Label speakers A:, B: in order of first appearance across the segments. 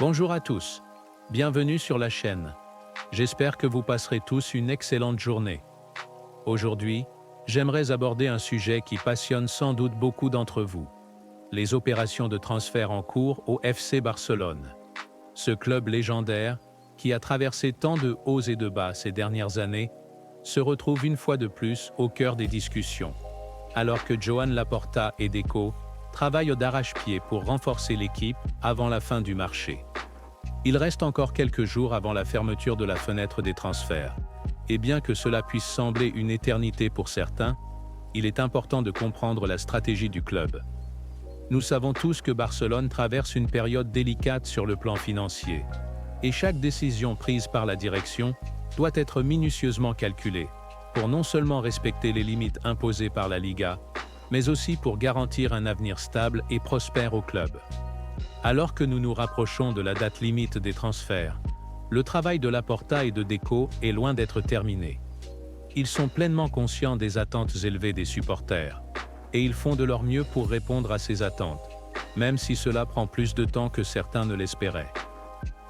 A: Bonjour à tous, bienvenue sur la chaîne. J'espère que vous passerez tous une excellente journée. Aujourd'hui, j'aimerais aborder un sujet qui passionne sans doute beaucoup d'entre vous. Les opérations de transfert en cours au FC Barcelone. Ce club légendaire, qui a traversé tant de hauts et de bas ces dernières années, se retrouve une fois de plus au cœur des discussions, alors que Joan Laporta et Deco travaillent d'arrache-pied pour renforcer l'équipe avant la fin du marché. Il reste encore quelques jours avant la fermeture de la fenêtre des transferts, et bien que cela puisse sembler une éternité pour certains, il est important de comprendre la stratégie du club. Nous savons tous que Barcelone traverse une période délicate sur le plan financier, et chaque décision prise par la direction doit être minutieusement calculée, pour non seulement respecter les limites imposées par la Liga, mais aussi pour garantir un avenir stable et prospère au club. Alors que nous nous rapprochons de la date limite des transferts, le travail de Laporta et de Deco est loin d'être terminé. Ils sont pleinement conscients des attentes élevées des supporters, et ils font de leur mieux pour répondre à ces attentes, même si cela prend plus de temps que certains ne l'espéraient.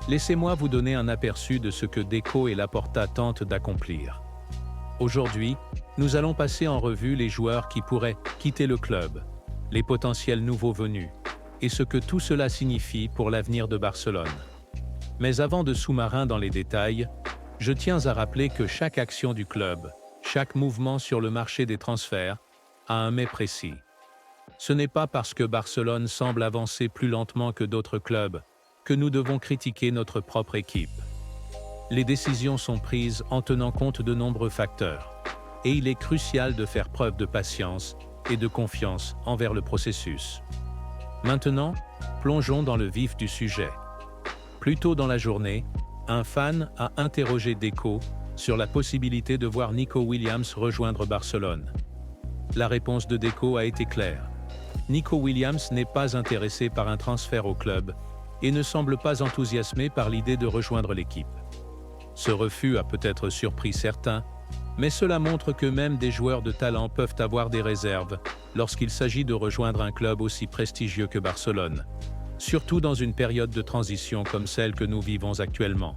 A: Laissez-moi vous donner un aperçu de ce que Deco et Laporta tentent d'accomplir. Aujourd'hui, nous allons passer en revue les joueurs qui pourraient quitter le club, les potentiels nouveaux venus, et ce que tout cela signifie pour l'avenir de Barcelone. Mais avant de sous-marin dans les détails, je tiens à rappeler que chaque action du club, chaque mouvement sur le marché des transferts, a un mais précis. Ce n'est pas parce que Barcelone semble avancer plus lentement que d'autres clubs que nous devons critiquer notre propre équipe. Les décisions sont prises en tenant compte de nombreux facteurs, et il est crucial de faire preuve de patience et de confiance envers le processus. Maintenant, plongeons dans le vif du sujet. Plus tôt dans la journée, un fan a interrogé Deco sur la possibilité de voir Nico Williams rejoindre Barcelone. La réponse de Deco a été claire. Nico Williams n'est pas intéressé par un transfert au club et ne semble pas enthousiasmé par l'idée de rejoindre l'équipe. Ce refus a peut-être surpris certains, mais cela montre que même des joueurs de talent peuvent avoir des réserves lorsqu'il s'agit de rejoindre un club aussi prestigieux que Barcelone, surtout dans une période de transition comme celle que nous vivons actuellement.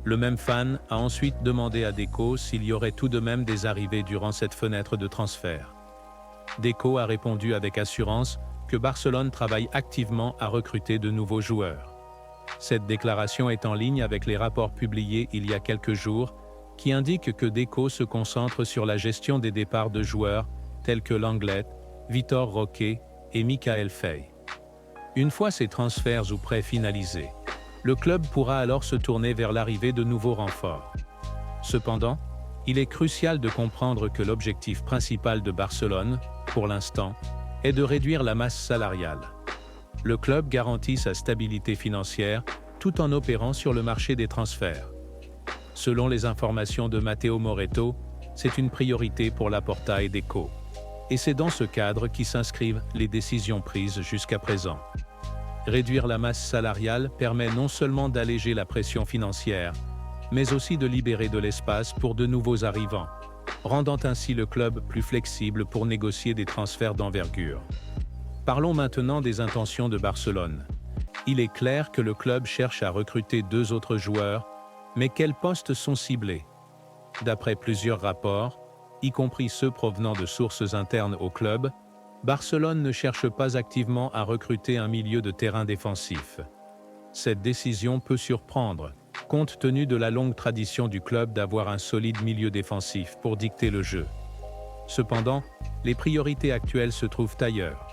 A: Le même fan a ensuite demandé à Deco s'il y aurait tout de même des arrivées durant cette fenêtre de transfert. Deco a répondu avec assurance que Barcelone travaille activement à recruter de nouveaux joueurs. Cette déclaration est en ligne avec les rapports publiés il y a quelques jours qui indiquent que Deco se concentre sur la gestion des départs de joueurs tels que Lenglet, Vitor Roque et Michael Fay. Une fois ces transferts ou prêts finalisés, le club pourra alors se tourner vers l'arrivée de nouveaux renforts. Cependant, il est crucial de comprendre que l'objectif principal de Barcelone, pour l'instant, est de réduire la masse salariale. Le club garantit sa stabilité financière tout en opérant sur le marché des transferts. Selon les informations de Matteo Moretto, c'est une priorité pour Laporta et Deco. Et c'est dans ce cadre qui s'inscrivent les décisions prises jusqu'à présent. Réduire la masse salariale permet non seulement d'alléger la pression financière, mais aussi de libérer de l'espace pour de nouveaux arrivants, rendant ainsi le club plus flexible pour négocier des transferts d'envergure. Parlons maintenant des intentions de Barcelone. Il est clair que le club cherche à recruter 2 autres joueurs, mais quels postes sont ciblés? D'après plusieurs rapports, y compris ceux provenant de sources internes au club, Barcelone ne cherche pas activement à recruter un milieu de terrain défensif. Cette décision peut surprendre, compte tenu de la longue tradition du club d'avoir un solide milieu défensif pour dicter le jeu. Cependant, les priorités actuelles se trouvent ailleurs.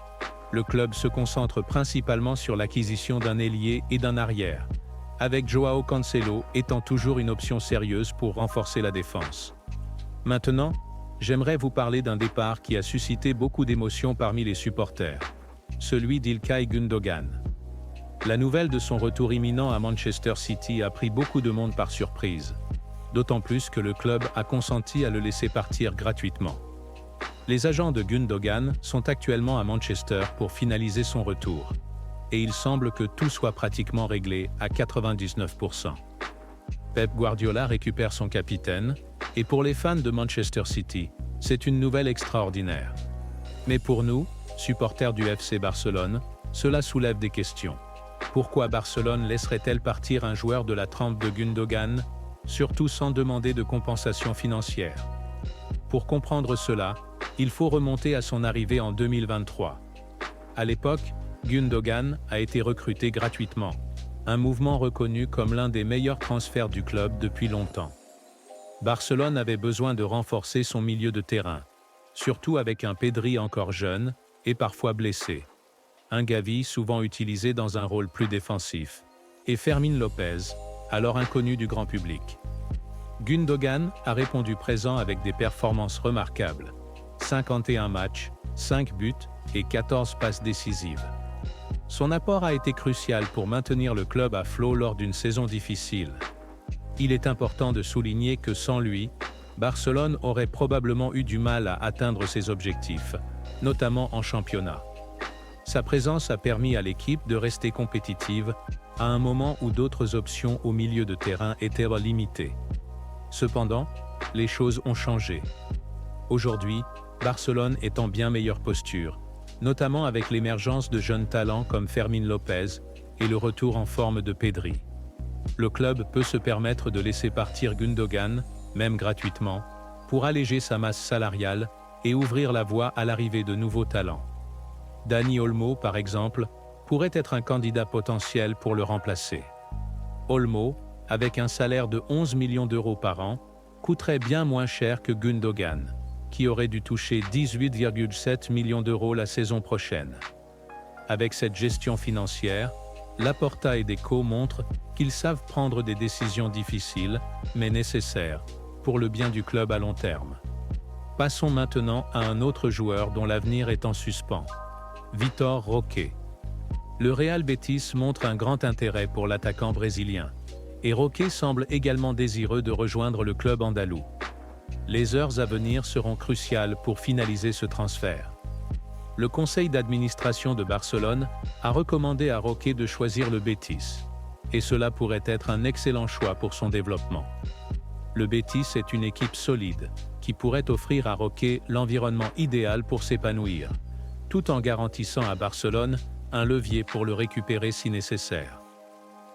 A: Le club se concentre principalement sur l'acquisition d'un ailier et d'un arrière, avec Joao Cancelo étant toujours une option sérieuse pour renforcer la défense. Maintenant, j'aimerais vous parler d'un départ qui a suscité beaucoup d'émotions parmi les supporters, celui d'Ilkay Gundogan. La nouvelle de son retour imminent à Manchester City a pris beaucoup de monde par surprise, d'autant plus que le club a consenti à le laisser partir gratuitement. Les agents de Gundogan sont actuellement à Manchester pour finaliser son retour, et il semble que tout soit pratiquement réglé à 99%. Pep Guardiola récupère son capitaine, et pour les fans de Manchester City, c'est une nouvelle extraordinaire. Mais pour nous, supporters du FC Barcelone, cela soulève des questions. Pourquoi Barcelone laisserait-elle partir un joueur de la trempe de Gundogan, surtout sans demander de compensation financière? Pour comprendre cela, il faut remonter à son arrivée en 2023. À l'époque, Gundogan a été recruté gratuitement, un mouvement reconnu comme l'un des meilleurs transferts du club depuis longtemps. Barcelone avait besoin de renforcer son milieu de terrain, surtout avec un Pedri encore jeune et parfois blessé, un Gavi souvent utilisé dans un rôle plus défensif, et Fermín López, alors inconnu du grand public. Gundogan a répondu présent avec des performances remarquables, 51 matchs, 5 buts et 14 passes décisives. Son apport a été crucial pour maintenir le club à flot lors d'une saison difficile. Il est important de souligner que sans lui, Barcelone aurait probablement eu du mal à atteindre ses objectifs, notamment en championnat. Sa présence a permis à l'équipe de rester compétitive à un moment où d'autres options au milieu de terrain étaient limitées. Cependant, les choses ont changé. Aujourd'hui, Barcelone est en bien meilleure posture, notamment avec l'émergence de jeunes talents comme Fermín López et le retour en forme de Pedri. Le club peut se permettre de laisser partir Gundogan, même gratuitement, pour alléger sa masse salariale et ouvrir la voie à l'arrivée de nouveaux talents. Dani Olmo, par exemple, pourrait être un candidat potentiel pour le remplacer. Olmo, avec un salaire de 11 millions d'euros par an, coûterait bien moins cher que Gundogan, qui aurait dû toucher 18,7 millions d'euros la saison prochaine. Avec cette gestion financière, Laporta et Deco montrent qu'ils savent prendre des décisions difficiles, mais nécessaires, pour le bien du club à long terme. Passons maintenant à un autre joueur dont l'avenir est en suspens, Vitor Roque. Le Real Betis montre un grand intérêt pour l'attaquant brésilien, et Roque semble également désireux de rejoindre le club andalou. Les heures à venir seront cruciales pour finaliser ce transfert. Le conseil d'administration de Barcelone a recommandé à Roque de choisir le Betis, et cela pourrait être un excellent choix pour son développement. Le Betis est une équipe solide, qui pourrait offrir à Roque l'environnement idéal pour s'épanouir, tout en garantissant à Barcelone un levier pour le récupérer si nécessaire.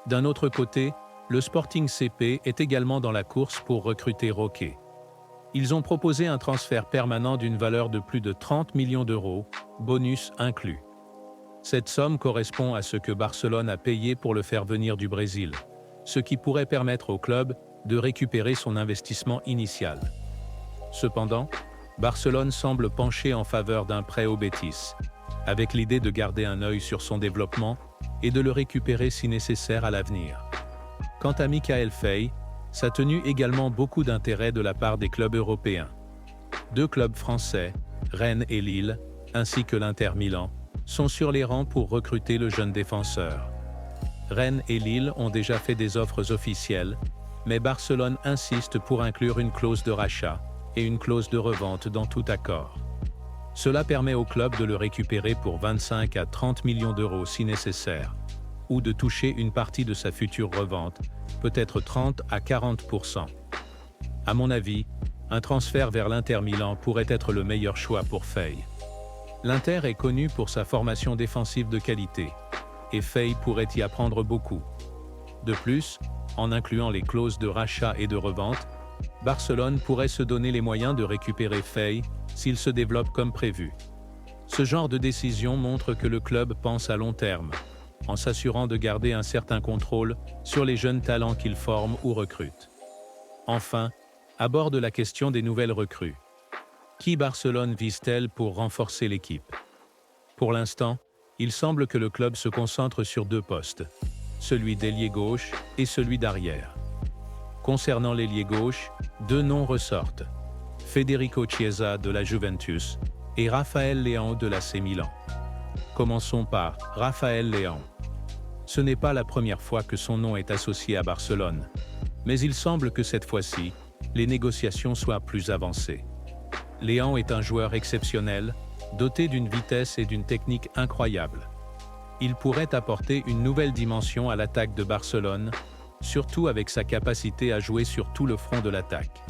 A: D'un autre côté, le Sporting CP est également dans la course pour recruter Roque. Ils ont proposé un transfert permanent d'une valeur de plus de 30 millions d'euros, bonus inclus. Cette somme correspond à ce que Barcelone a payé pour le faire venir du Brésil, ce qui pourrait permettre au club de récupérer son investissement initial. Cependant, Barcelone semble pencher en faveur d'un prêt au Betis, avec l'idée de garder un œil sur son développement et de le récupérer si nécessaire à l'avenir. Quant à Michael Fay, ça a tenu également beaucoup d'intérêt de la part des clubs européens. Deux clubs français, Rennes et Lille, ainsi que l'Inter Milan, sont sur les rangs pour recruter le jeune défenseur. Rennes et Lille ont déjà fait des offres officielles, mais Barcelone insiste pour inclure une clause de rachat et une clause de revente dans tout accord. Cela permet au club de le récupérer pour 25 à 30 millions d'euros si nécessaire, ou de toucher une partie de sa future revente, peut-être 30 à 40%. À mon avis, un transfert vers l'Inter Milan pourrait être le meilleur choix pour Fay. L'Inter est connu pour sa formation défensive de qualité, et Fay pourrait y apprendre beaucoup. De plus, en incluant les clauses de rachat et de revente, Barcelone pourrait se donner les moyens de récupérer Fay s'il se développe comme prévu. Ce genre de décision montre que le club pense à long terme, en s'assurant de garder un certain contrôle sur les jeunes talents qu'il forme ou recrute. Enfin, aborde la question des nouvelles recrues. Qui Barcelone vise-t-elle pour renforcer l'équipe? Pour l'instant, il semble que le club se concentre sur deux postes, celui d'ailier gauche et celui d'arrière. Concernant l'ailier gauche, deux noms ressortent, Federico Chiesa de la Juventus et Raphaël Leão de l'AC Milan. Commençons par Raphaël Leão. Ce n'est pas la première fois que son nom est associé à Barcelone, mais il semble que cette fois-ci, les négociations soient plus avancées. Leão est un joueur exceptionnel, doté d'une vitesse et d'une technique incroyable. Il pourrait apporter une nouvelle dimension à l'attaque de Barcelone, surtout avec sa capacité à jouer sur tout le front de l'attaque.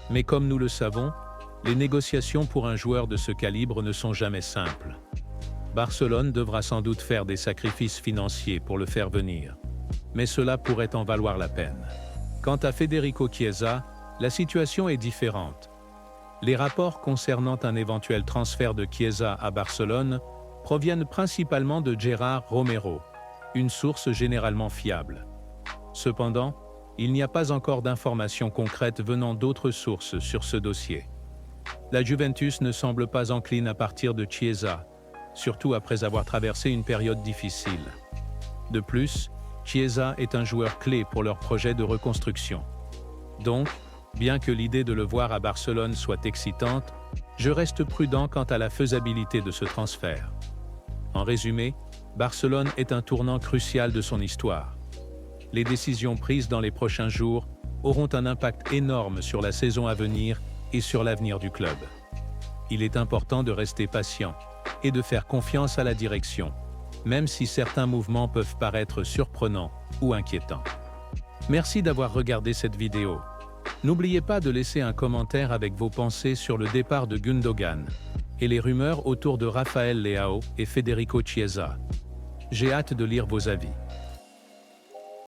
A: Mais comme nous le savons, les négociations pour un joueur de ce calibre ne sont jamais simples. Barcelone devra sans doute faire des sacrifices financiers pour le faire venir. Mais cela pourrait en valoir la peine. Quant à Federico Chiesa, la situation est différente. Les rapports concernant un éventuel transfert de Chiesa à Barcelone proviennent principalement de Gerard Romero, une source généralement fiable. Cependant, il n'y a pas encore d'informations concrètes venant d'autres sources sur ce dossier. La Juventus ne semble pas encline à partir de Chiesa, surtout après avoir traversé une période difficile. De plus, Chiesa est un joueur clé pour leur projet de reconstruction. Donc, bien que l'idée de le voir à Barcelone soit excitante, je reste prudent quant à la faisabilité de ce transfert. En résumé, Barcelone est un tournant crucial de son histoire. Les décisions prises dans les prochains jours auront un impact énorme sur la saison à venir et sur l'avenir du club. Il est important de rester patient et de faire confiance à la direction, même si certains mouvements peuvent paraître surprenants ou inquiétants. Merci d'avoir regardé cette vidéo. N'oubliez pas de laisser un commentaire avec vos pensées sur le départ de Gundogan et les rumeurs autour de Rafael Leao et Federico Chiesa. J'ai hâte de lire vos avis.